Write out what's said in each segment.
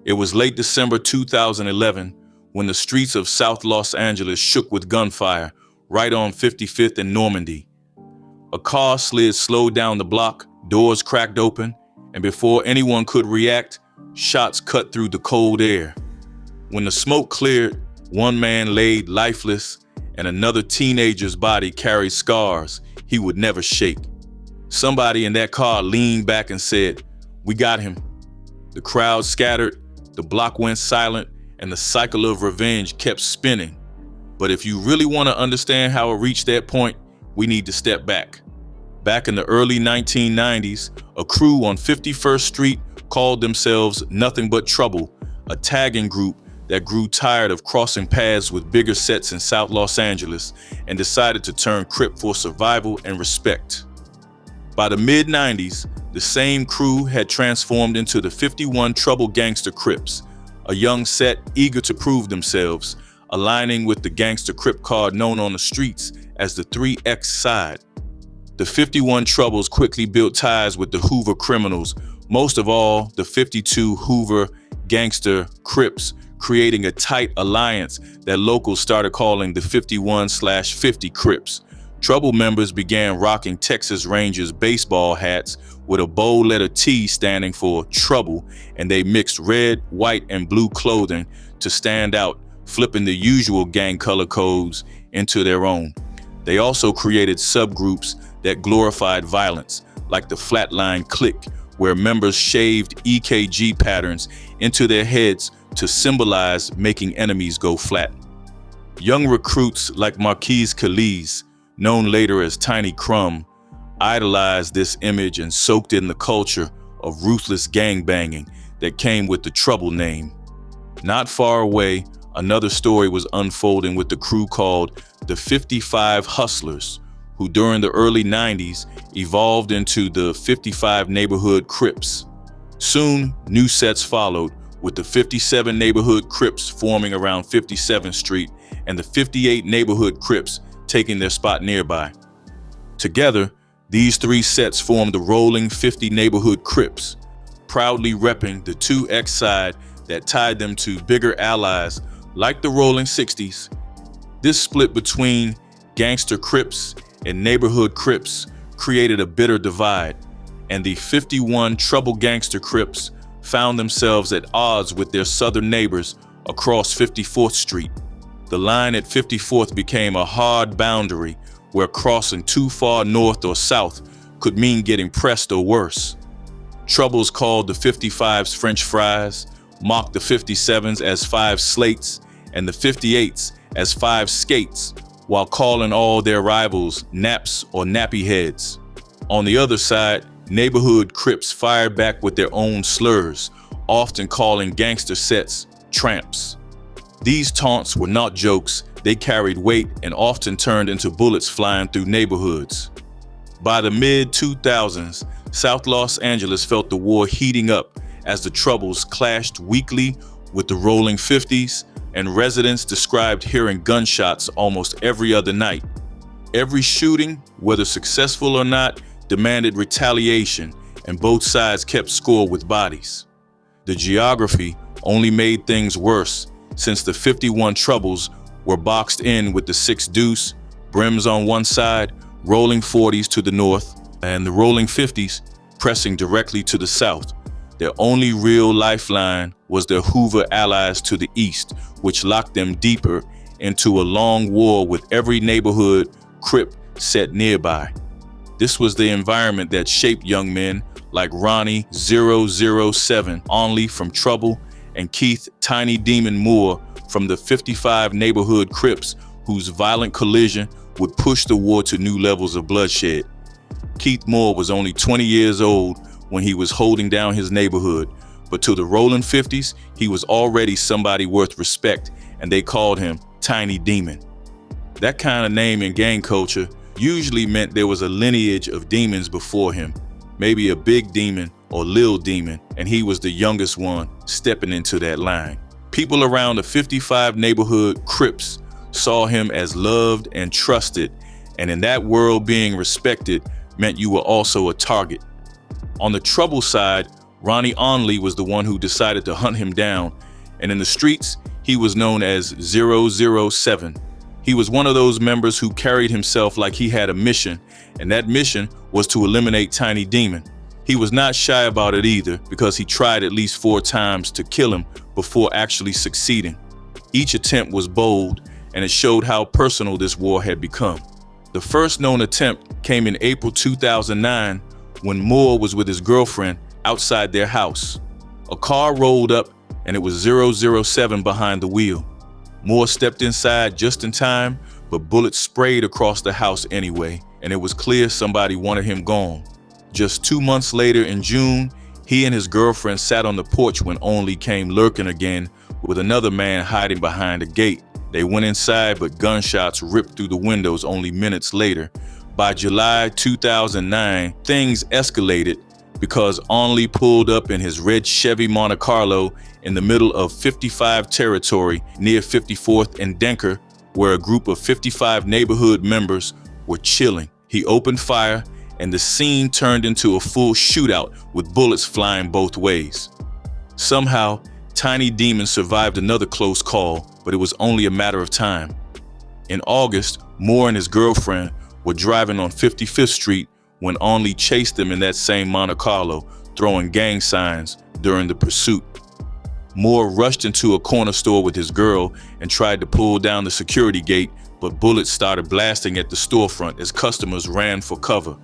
It was late December 2011 when the streets of South Los Angeles shook with gunfire right on 55th and Normandy. A car slid slowed down the block, doors cracked open, and before anyone could react, shots cut through the cold air. When the smoke cleared, one man laid lifeless and another teenager's body carried scars he would never shake. Somebody in that car leaned back and said, "We got him." The crowd scattered, the block went silent, and the cycle of revenge kept spinning. But if you really want to understand how it reached that point, we need to step back. Back in the early 1990s, a crew on 51st Street called themselves Nothing But Trouble, a tagging group that grew tired of crossing paths with bigger sets in South Los Angeles and decided to turn Crip for survival and respect. By the mid-90s, the same crew had transformed into the 51 Trouble Gangster Crips, a young set eager to prove themselves, aligning with the Gangster Crip card known on the streets as the 3X side. The 51 Troubles quickly built ties with the Hoover criminals, most of all the 52 Hoover Gangster Crips, creating a tight alliance that locals started calling the 51/50 Crips. Trouble members began rocking Texas Rangers baseball hats with a bold letter T standing for Trouble, and they mixed red, white, and blue clothing to stand out, flipping the usual gang color codes into their own. They also created subgroups that glorified violence, like the Flatline Clique, where members shaved EKG patterns into their heads to symbolize making enemies go flat. Young recruits like Marquise Calise, known later as Tiny Crumb, idolized this image and soaked in the culture of ruthless gangbanging that came with the Trouble name. Not far away, another story was unfolding with the crew called the 55 Hustlers, who during the early 90s evolved into the 55 Neighborhood Crips. Soon, new sets followed, with the 57 Neighborhood Crips forming around 57th Street and the 58 Neighborhood Crips taking their spot nearby. Together, these three sets formed the rolling 50 Neighborhood Crips, proudly repping the 2X side that tied them to bigger allies like the Rolling 60s. This split between Gangster Crips and Neighborhood Crips created a bitter divide, and the 51 Trouble Gangster Crips found themselves at odds with their southern neighbors across 54th Street. The line at 54th became a hard boundary where crossing too far north or south could mean getting pressed or worse. Troubles called the 55s French fries, mocked the 57s as 5 slates, and the 58s as 5 skates, while calling all their rivals naps or nappy heads. On the other side, Neighborhood Crips fired back with their own slurs, often calling gangster sets tramps. These taunts were not jokes, they carried weight and often turned into bullets flying through neighborhoods. By the mid-2000s, South Los Angeles felt the war heating up as the Troubles clashed weekly with the Rolling 50s, and residents described hearing gunshots almost every other night. Every shooting, whether successful or not, demanded retaliation, and both sides kept score with bodies. The geography only made things worse, since the 51 Troubles were boxed in with the 6 Deuce, brims on one side, Rolling 40s to the north, and the Rolling 50s pressing directly to the south. Their only real lifeline was their Hoover allies to the east, which locked them deeper into a long war with every Neighborhood Crip set nearby. This was the environment that shaped young men like Ronnie 007 Only from Trouble and Keith Tiny Demon Moore from the 55 Neighborhood Crips, whose violent collision would push the war to new levels of bloodshed. Keith Moore was only 20 years old when he was holding down his neighborhood, but to the Rolling 50s, he was already somebody worth respect, and they called him Tiny Demon. That kind of name in gang culture usually meant there was a lineage of demons before him, maybe a big demon or Lil Demon, and he was the youngest one stepping into that line. People around the 55 Neighborhood Crips saw him as loved and trusted, and in that world, being respected meant you were also a target. On the Trouble side, Ronnie Onley was the one who decided to hunt him down, and in the streets, he was known as 007. He was one of those members who carried himself like he had a mission, and that mission was to eliminate Tiny Demon. He was not shy about it either, because he tried at least 4 times to kill him before actually succeeding. Each attempt was bold, and it showed how personal this war had become. The first known attempt came in April 2009 when Moore was with his girlfriend outside their house. A car rolled up and it was 007 behind the wheel. Moore stepped inside just in time, but bullets sprayed across the house anyway, and it was clear somebody wanted him gone. Just 2 months later in June, he and his girlfriend sat on the porch when Only came lurking again with another man hiding behind a gate. They went inside, but gunshots ripped through the windows only minutes later. By July 2009, things escalated because Only pulled up in his red Chevy Monte Carlo in the middle of 55 territory near 54th and Denker, where a group of 55 neighborhood members were chilling. He opened fire, and the scene turned into a full shootout with bullets flying both ways. Somehow, Tiny Demon survived another close call, but it was only a matter of time. In August, Moore and his girlfriend were driving on 55th Street when Only chased them in that same Monte Carlo, throwing gang signs during the pursuit. Moore rushed into a corner store with his girl and tried to pull down the security gate, but bullets started blasting at the storefront as customers ran for cover.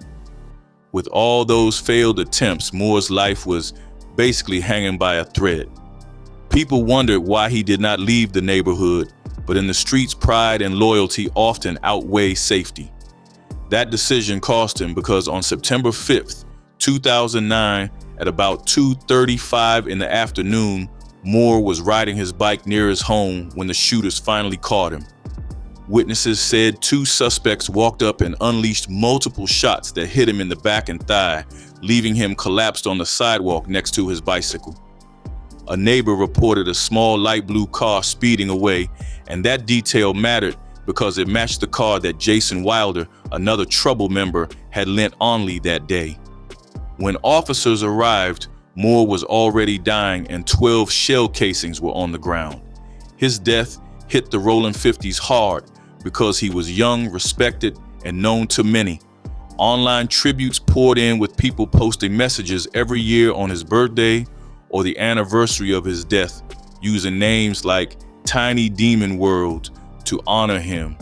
With all those failed attempts, Moore's life was basically hanging by a thread. People wondered why he did not leave the neighborhood, but in the streets, pride and loyalty often outweigh safety. That decision cost him because on September 5th, 2009, at about 2:35 in the afternoon, Moore was riding his bike near his home when the shooters finally caught him. Witnesses said 2 suspects walked up and unleashed multiple shots that hit him in the back and thigh, leaving him collapsed on the sidewalk next to his bicycle. A neighbor reported a small light blue car speeding away, and that detail mattered because it matched the car that Jason Wilder, another trouble member, had lent Only that day. When officers arrived, Moore was already dying and 12 shell casings were on the ground. His death hit the Rolling 50s hard because he was young, respected, and known to many. Online tributes poured in with people posting messages every year on his birthday or the anniversary of his death, using names like Tiny Demon World to honor him.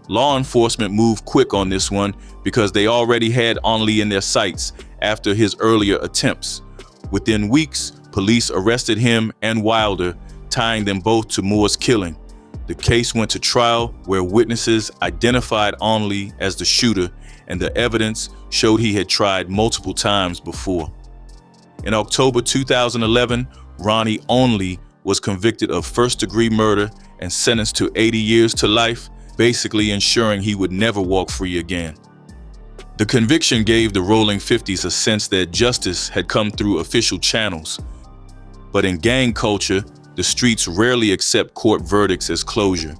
Law enforcement moved quick on this one because they already had Only in their sights after his earlier attempts. Within weeks, police arrested him and Wilder, tying them both to Moore's killing. The case went to trial where witnesses identified Only as the shooter, and the evidence showed he had tried multiple times before. In October 2011, Ronnie Only was convicted of first-degree murder and sentenced to 80 years to life, basically ensuring he would never walk free again. The conviction gave the Rolling 50s a sense that justice had come through official channels. But in gang culture, the streets rarely accept court verdicts as closure.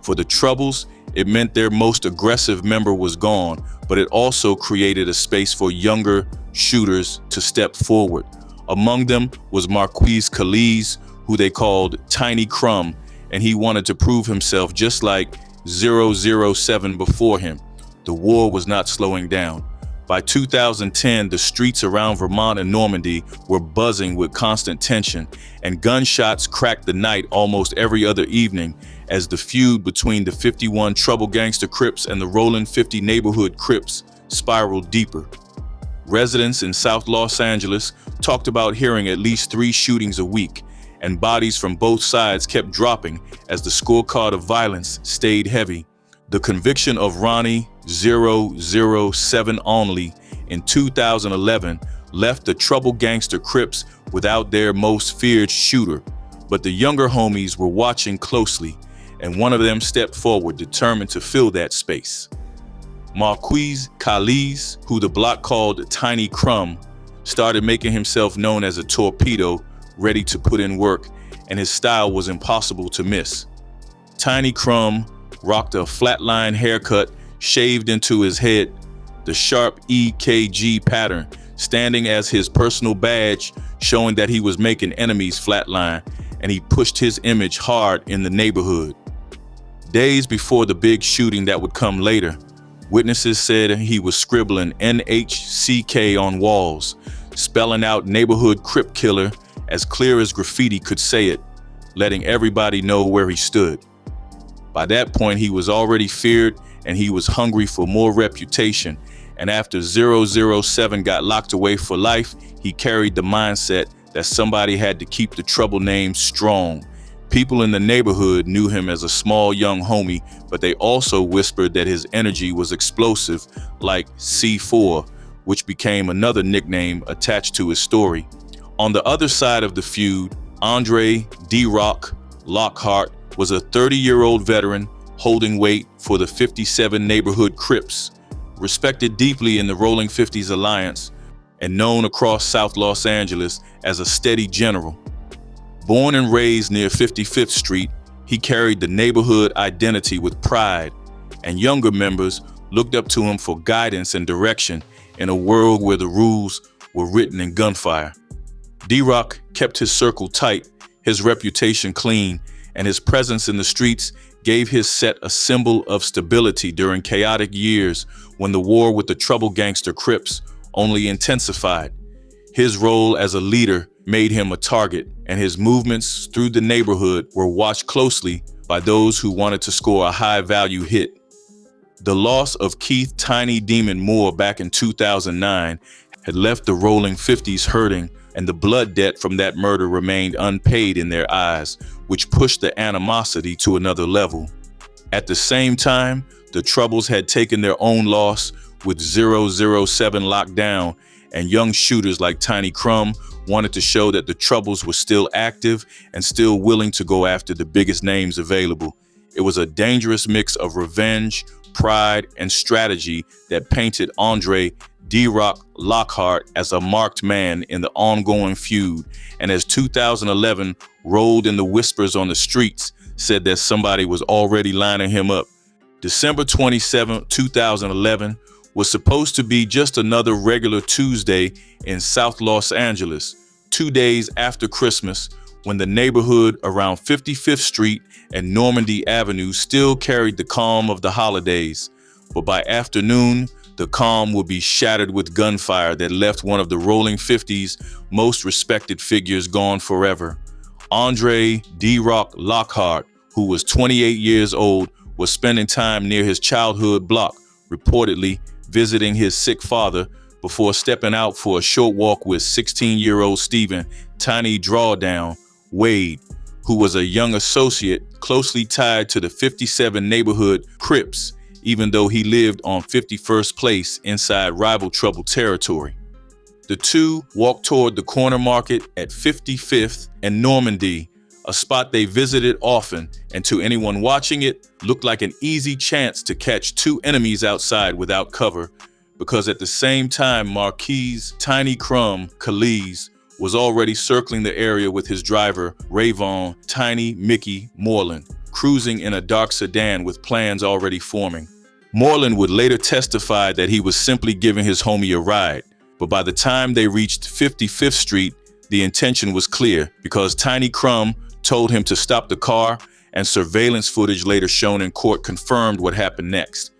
For the Troubles, it meant their most aggressive member was gone, but it also created a space for younger shooters to step forward. Among them was Marquise Calise, who they called Tiny Crumb, and he wanted to prove himself just like 007 before him. The war was not slowing down. By 2010, the streets around Vermont and Normandy were buzzing with constant tension, and gunshots cracked the night almost every other evening as the feud between the 51 Trouble Gangster Crips and the Rolling 50 Neighborhood Crips spiraled deeper. Residents in South Los Angeles talked about hearing at least 3 shootings a week, and bodies from both sides kept dropping as the scorecard of violence stayed heavy. The conviction of Ronnie 007 Only in 2011 left the Trouble Gangster Crips without their most feared shooter, but the younger homies were watching closely, and one of them stepped forward determined to fill that space. Marquise Calise, who the block called Tiny Crumb, started making himself known as a torpedo, ready to put in work, and his style was impossible to miss. Tiny Crumb rocked a flatline haircut shaved into his head, the sharp EKG pattern standing as his personal badge, showing that he was making enemies flatline, and he pushed his image hard in the neighborhood. Days before the big shooting that would come later, witnesses said he was scribbling NHCK on walls, spelling out neighborhood Crip killer as clear as graffiti could say it, letting everybody know where he stood. By that point, he was already feared and he was hungry for more reputation. And after 007 got locked away for life, he carried the mindset that somebody had to keep the trouble name strong. People in the neighborhood knew him as a small young homie, but they also whispered that his energy was explosive, like C4, which became another nickname attached to his story. On the other side of the feud, Andre D-Rocc Lockhart was a 30-year-old veteran holding weight for the 57 neighborhood Crips, respected deeply in the Rolling 50s Alliance, and known across South Los Angeles as a steady general. Born and raised near 55th Street, he carried the neighborhood identity with pride, and younger members looked up to him for guidance and direction in a world where the rules were written in gunfire. D-Rocc kept his circle tight, his reputation clean, and his presence in the streets gave his set a symbol of stability during chaotic years when the war with the troubled Gangster Crips only intensified. His role as a leader made him a target, and his movements through the neighborhood were watched closely by those who wanted to score a high-value hit. The loss of Keith "Tiny Demon" Moore back in 2009 had left the Rolling 50s hurting, and the blood debt from that murder remained unpaid in their eyes, which pushed the animosity to another level. At the same time, the Troubles had taken their own loss with 007 locked down, and young shooters like Tiny Crumb wanted to show that the Troubles were still active and still willing to go after the biggest names available. It was a dangerous mix of revenge, pride, and strategy that painted Andre D-Rocc Lockhart as a marked man in the ongoing feud, and as 2011 rolled in, the whispers on the streets said that somebody was already lining him up. December 27, 2011 was supposed to be just another regular Tuesday in South Los Angeles, 2 days after Christmas, when the neighborhood around 55th Street and Normandie Avenue still carried the calm of the holidays. But by afternoon, the calm would be shattered with gunfire that left one of the Rolling 50s' most respected figures gone forever. Andre D-Rocc Lockhart, who was 28 years old, was spending time near his childhood block, reportedly visiting his sick father before stepping out for a short walk with 16-year-old Stephen "Tiny Drawdown" Wade, who was a young associate closely tied to the 57 neighborhood Crips, even though he lived on 51st Place inside rival Trouble territory. The two walked toward the corner market at 55th and Normandie, a spot they visited often, and to anyone watching it, looked like an easy chance to catch two enemies outside without cover, because at the same time, Marquis Tiny Crumb Calise was already circling the area with his driver, Rayvon Tiny Mickey Moreland, cruising in a dark sedan with plans already forming. Moreland would later testify that he was simply giving his homie a ride, but by the time they reached 55th Street, the intention was clear, because Tiny Crumb told him to stop the car, and surveillance footage later shown in court confirmed what happened next.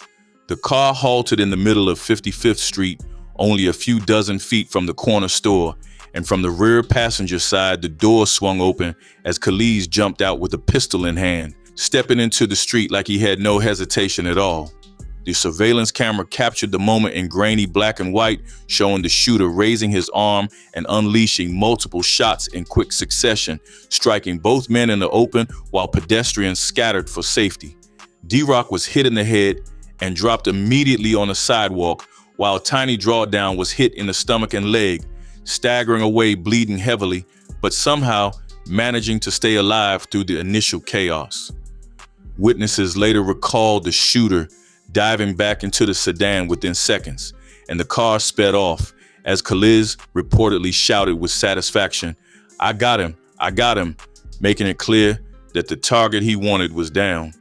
The car halted in the middle of 55th Street, only a few dozen feet from the corner store, and from the rear passenger side, the door swung open as Calise jumped out with a pistol in hand, stepping into the street like he had no hesitation at all. The surveillance camera captured the moment in grainy black and white, showing the shooter raising his arm and unleashing multiple shots in quick succession, striking both men in the open while pedestrians scattered for safety. D-Rocc was hit in the head and dropped immediately on the sidewalk, while Tiny Drawdown was hit in the stomach and leg, staggering away bleeding heavily, but somehow managing to stay alive through the initial chaos. Witnesses later recalled the shooter diving back into the sedan within seconds, and the car sped off as Calise reportedly shouted with satisfaction, I got him," making it clear that the target he wanted was down.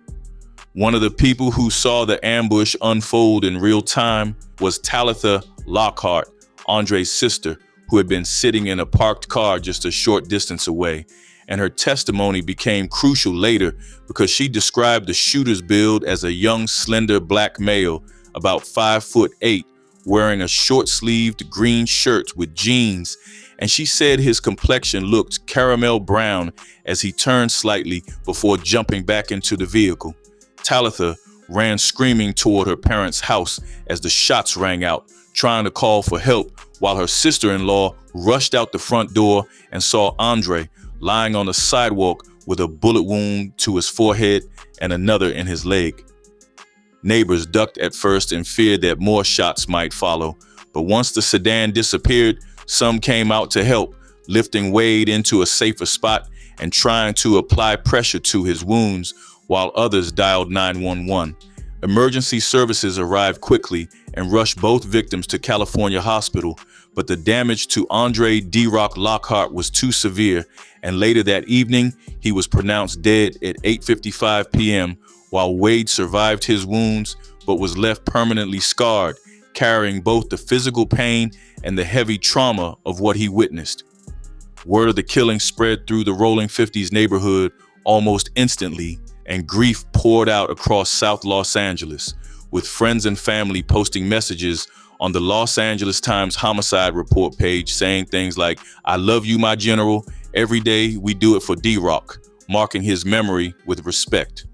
One of the people who saw the ambush unfold in real time was Talitha Lockhart, Andre's sister, who had been sitting in a parked car just a short distance away, and her testimony became crucial later because she described the shooter's build as a young, slender black male, about 5'8", wearing a short-sleeved green shirt with jeans, and she said his complexion looked caramel brown as he turned slightly before jumping back into the vehicle. Talitha ran screaming toward her parents' house as the shots rang out, trying to call for help, while her sister-in-law rushed out the front door and saw Andre lying on the sidewalk with a bullet wound to his forehead and another in his leg. Neighbors ducked at first in fear that more shots might follow, but once the sedan disappeared, some came out to help, lifting Wade into a safer spot and trying to apply pressure to his wounds, while others dialed 911. Emergency services arrived quickly and rushed both victims to California Hospital, but the damage to Andre D-Rocc Lockhart was too severe, and later that evening, he was pronounced dead at 8:55 p.m., while Wade survived his wounds but was left permanently scarred, carrying both the physical pain and the heavy trauma of what he witnessed. Word of the killing spread through the Rolling 50s neighborhood almost instantly, and grief poured out across South Los Angeles, with friends and family posting messages on the Los Angeles Times homicide report page saying things like, "I love you, my general. Every day we do it for D-Rocc," marking his memory with respect.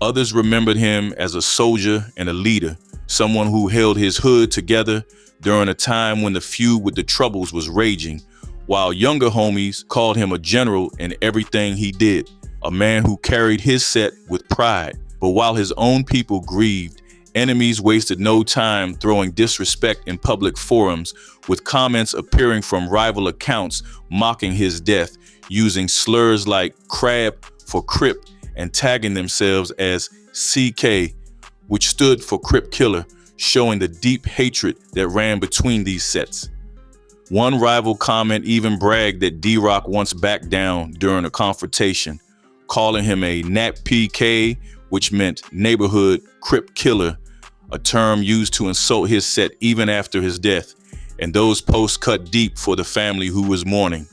Others remembered him as a soldier and a leader, someone who held his hood together during a time when the feud with the Troubles was raging, while younger homies called him a general in everything he did, a man who carried his set with pride. But while his own people grieved, enemies wasted no time throwing disrespect in public forums, with comments appearing from rival accounts mocking his death, using slurs like crab for Crip and tagging themselves as CK, which stood for Crip Killer, showing the deep hatred that ran between these sets. One rival comment even bragged that D-Rocc once backed down during a confrontation, calling him a Nat PK, which meant neighborhood Crip Killer, a term used to insult his set even after his death, and those posts cut deep for the family who was mourning.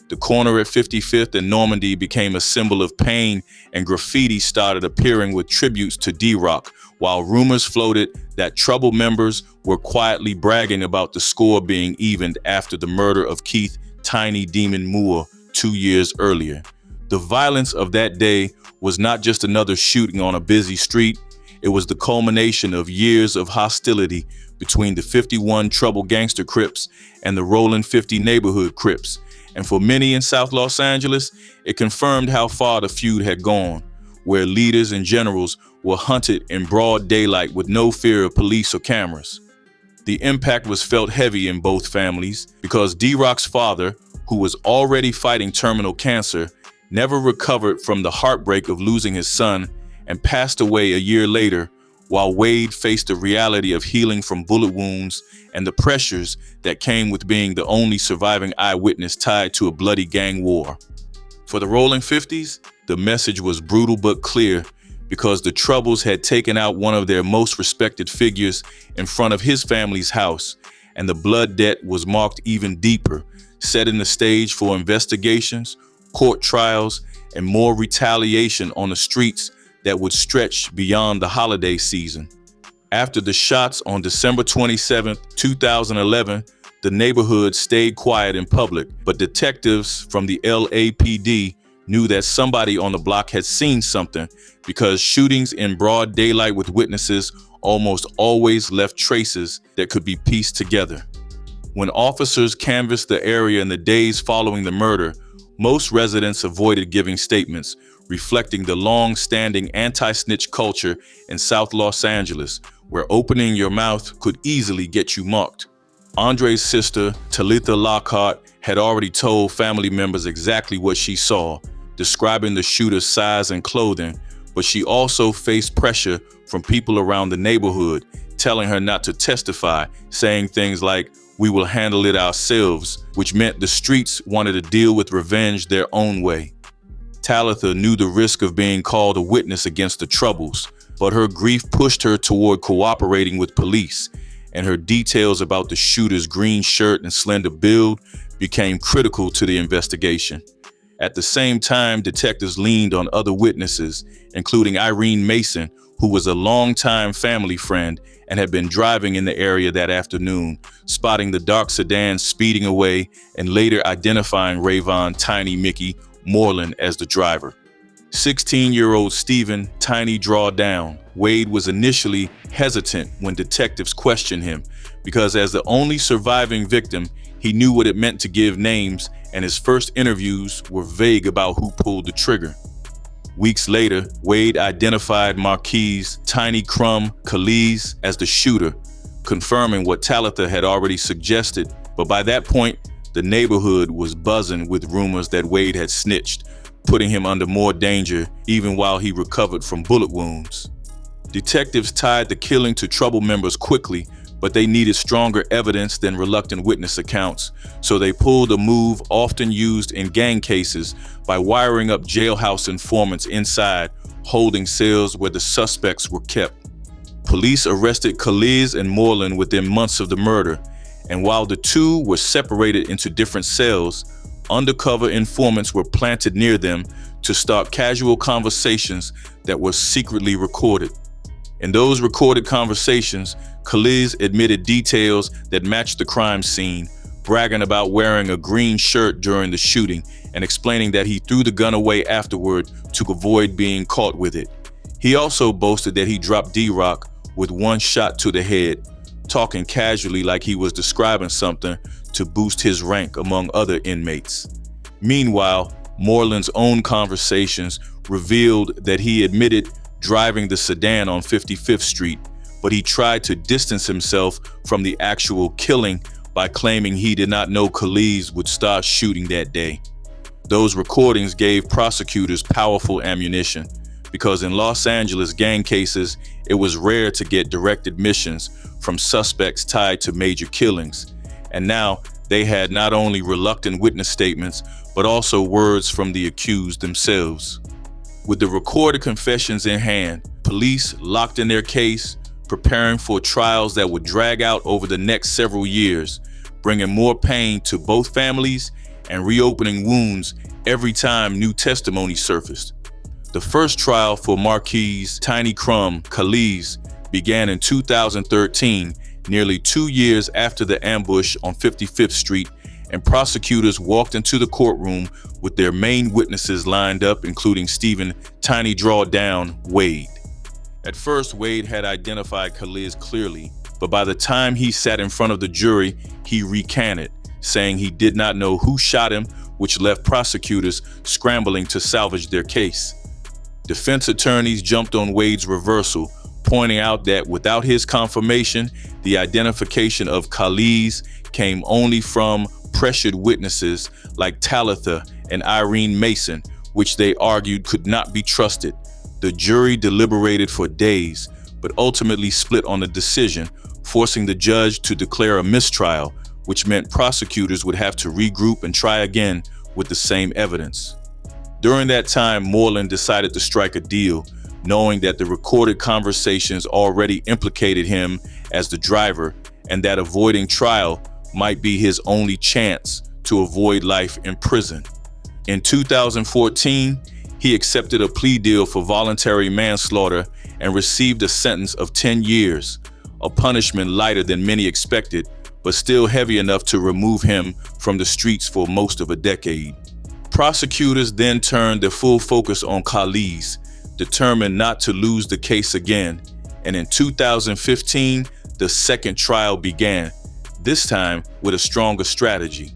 The corner at 55th and Normandy became a symbol of pain, and graffiti started appearing with tributes to D-Rocc, while rumors floated that Trouble members were quietly bragging about the score being evened after the murder of Keith "Tiny Demon" Moore 2 years earlier. The violence of that day was not just another shooting on a busy street. It was the culmination of years of hostility between the 51 Trouble Gangster Crips and the Rolling 50 Neighborhood Crips. And for many in South Los Angeles, it confirmed how far the feud had gone, where leaders and generals were hunted in broad daylight with no fear of police or cameras. The impact was felt heavy in both families because D-Rocc's father, who was already fighting terminal cancer, never recovered from the heartbreak of losing his son and passed away a year later, while Wade faced the reality of healing from bullet wounds and the pressures that came with being the only surviving eyewitness tied to a bloody gang war. For the Rolling 50s, the message was brutal but clear, because the Troubles had taken out one of their most respected figures in front of his family's house, and the blood debt was marked even deeper, setting the stage for investigations, court trials, and more retaliation on the streets that would stretch beyond the holiday season. After the shots on December 27, 2011, the neighborhood stayed quiet in public, but detectives from the LAPD knew that somebody on the block had seen something, because shootings in broad daylight with witnesses almost always left traces that could be pieced together. When officers canvassed the area in the days following the murder, most residents avoided giving statements, reflecting the long-standing anti-snitch culture in South Los Angeles, where opening your mouth could easily get you marked. Andre's sister, Talitha Lockhart, had already told family members exactly what she saw, describing the shooter's size and clothing, but she also faced pressure from people around the neighborhood, telling her not to testify, saying things like, "We will handle it ourselves," which meant the streets wanted to deal with revenge their own way. Talitha knew the risk of being called a witness against the Troubles, but her grief pushed her toward cooperating with police, and her details about the shooter's green shirt and slender build became critical to the investigation. At the same time, detectives leaned on other witnesses, including Irene Mason, who was a longtime family friend and had been driving in the area that afternoon, spotting the dark sedan speeding away and later identifying Rayvon Tiny Mickey Moreland as the driver. 16-year-old Stephen Tiny Drawdown Wade was initially hesitant when detectives questioned him because as the only surviving victim, he knew what it meant to give names, and his first interviews were vague about who pulled the trigger. Weeks later, Wade identified Marquise Tiny Crumb Calise as the shooter, confirming what Talitha had already suggested, but by that point, the neighborhood was buzzing with rumors that Wade had snitched, putting him under more danger even while he recovered from bullet wounds. Detectives tied the killing to trouble members quickly, but they needed stronger evidence than reluctant witness accounts, so they pulled a move often used in gang cases by wiring up jailhouse informants inside, holding cells where the suspects were kept. Police arrested Calise and Moreland within months of the murder, and while the two were separated into different cells, undercover informants were planted near them to start casual conversations that were secretly recorded. In those recorded conversations, Calise admitted details that matched the crime scene, bragging about wearing a green shirt during the shooting and explaining that he threw the gun away afterward to avoid being caught with it. He also boasted that he dropped D-Rocc with one shot to the head, talking casually like he was describing something to boost his rank among other inmates. Meanwhile, Moreland's own conversations revealed that he admitted driving the sedan on 55th Street, but he tried to distance himself from the actual killing by claiming he did not know Calise would start shooting that day. Those recordings gave prosecutors powerful ammunition, because in Los Angeles gang cases, it was rare to get direct admissions from suspects tied to major killings, and now they had not only reluctant witness statements, but also words from the accused themselves. With the recorded confessions in hand, police locked in their case, preparing for trials that would drag out over the next several years, bringing more pain to both families and reopening wounds every time new testimony surfaced. The first trial for Marquise Tiny Crumb Calise began in 2013, nearly 2 years after the ambush on 55th Street, and prosecutors walked into the courtroom with their main witnesses lined up, including Stephen Tiny Drawdown Wade. At first, Wade had identified Calise clearly, but by the time he sat in front of the jury, he recanted, saying he did not know who shot him, which left prosecutors scrambling to salvage their case. Defense attorneys jumped on Wade's reversal, pointing out that without his confirmation, the identification of Calise came only from pressured witnesses like Talitha and Irene Mason, which they argued could not be trusted. The jury deliberated for days, but ultimately split on a decision, forcing the judge to declare a mistrial, which meant prosecutors would have to regroup and try again with the same evidence. During that time, Moreland decided to strike a deal, knowing that the recorded conversations already implicated him as the driver and that avoiding trial might be his only chance to avoid life in prison. In 2014, he accepted a plea deal for voluntary manslaughter and received a sentence of 10 years, a punishment lighter than many expected, but still heavy enough to remove him from the streets for most of a decade. Prosecutors then turned their full focus on Calise, determined not to lose the case again, and in 2015, the second trial began, this time with a stronger strategy.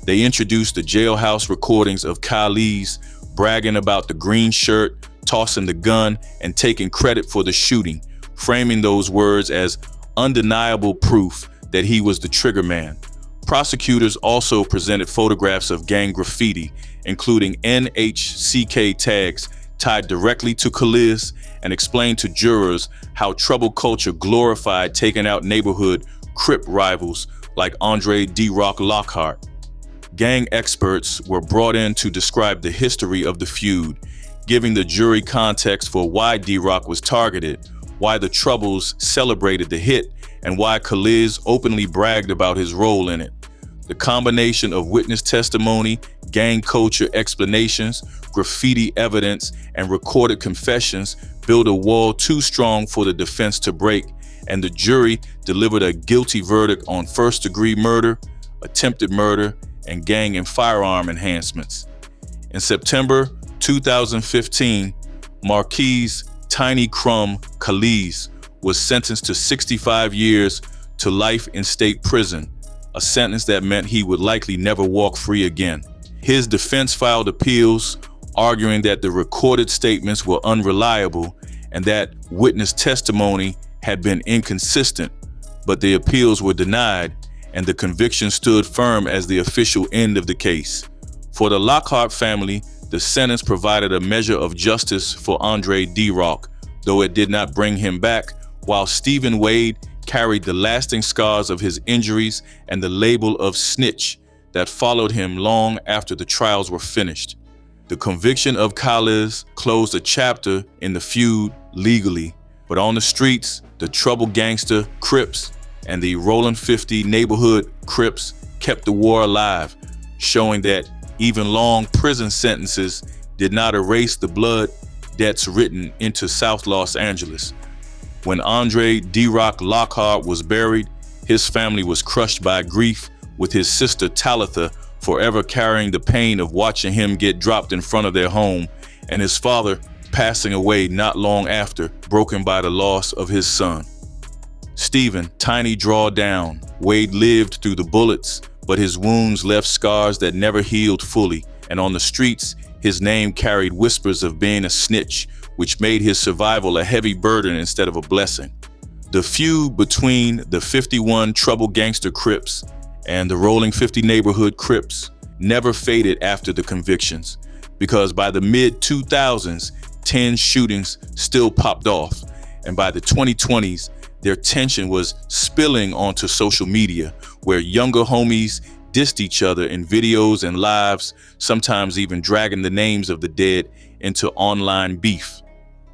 They introduced the jailhouse recordings of Calise bragging about the green shirt, tossing the gun, and taking credit for the shooting, framing those words as undeniable proof that he was the trigger man. Prosecutors also presented photographs of gang graffiti, including NHCK tags tied directly to Calise, and explained to jurors how trouble culture glorified taking out neighborhood Crip rivals like Andre D-Rocc Lockhart. Gang experts were brought in to describe the history of the feud, giving the jury context for why D-Rocc was targeted, why the Troubles celebrated the hit, and why Khalid openly bragged about his role in it. The combination of witness testimony, gang culture explanations, graffiti evidence, and recorded confessions built a wall too strong for the defense to break, and the jury delivered a guilty verdict on first-degree murder, attempted murder, and gang and firearm enhancements. In September 2015, Marquise Tiny Crumb Khalid was sentenced to 65 years to life in state prison, a sentence that meant he would likely never walk free again. His defense filed appeals, arguing that the recorded statements were unreliable and that witness testimony had been inconsistent, but the appeals were denied and the conviction stood firm as the official end of the case. For the Lockhart family, the sentence provided a measure of justice for Andre D-Rocc, though it did not bring him back, while Stephen Wade carried the lasting scars of his injuries and the label of snitch that followed him long after the trials were finished. The conviction of Khalid closed a chapter in the feud legally, but on the streets, the troubled Gangster Crips and the Rolling 50 neighborhood Crips kept the war alive, showing that even long prison sentences did not erase the blood debts written into South Los Angeles. When Andre D-Rocc Lockhart was buried, his family was crushed by grief, with his sister Talitha forever carrying the pain of watching him get dropped in front of their home, and his father passing away not long after, broken by the loss of his son. Stephen Tiny Draw Down Wade lived through the bullets, but his wounds left scars that never healed fully, and on the streets, his name carried whispers of being a snitch, which made his survival a heavy burden instead of a blessing. The feud between the 51 troubled Gangster Crips and the Rolling 50 neighborhood Crips never faded after the convictions, because by the mid-2000s, 10 shootings still popped off, and by the 2020s, their tension was spilling onto social media, where younger homies dissed each other in videos and lives, sometimes even dragging the names of the dead into online beef.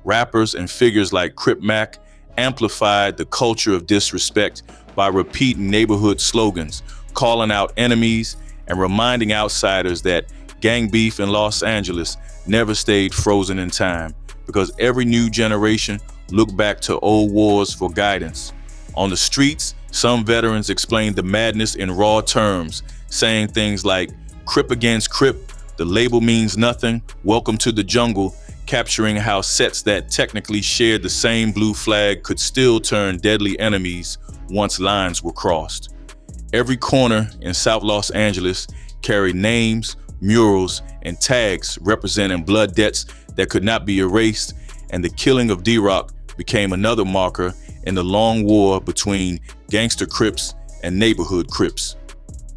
Rappers and figures like Crip Mac amplified the culture of disrespect by repeating neighborhood slogans, calling out enemies, and reminding outsiders that gang beef in Los Angeles never stayed frozen in time, because every new generation looked back to old wars for guidance. On the streets, some veterans explained the madness in raw terms, saying things like, "Crip against Crip, the label means nothing, welcome to the jungle," capturing how sets that technically shared the same blue flag could still turn deadly enemies once lines were crossed. Every corner in South Los Angeles carried names, murals, and tags representing blood debts that could not be erased, and the killing of D-Rocc became another marker in the long war between Gangster Crips and neighborhood Crips.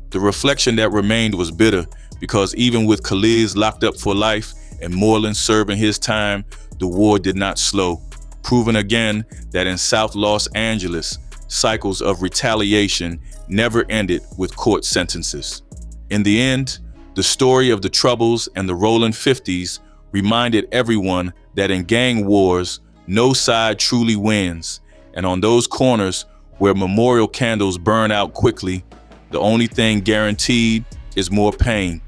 The reflection that remained was bitter, because even with Khalid locked up for life and Moreland serving his time, the war did not slow, proving again that in South Los Angeles, cycles of retaliation never ended with court sentences. In the end, the story of the Troubles and the Rolling 50s reminded everyone that in gang wars, no side truly wins, and on those corners where memorial candles burn out quickly, the only thing guaranteed is more pain.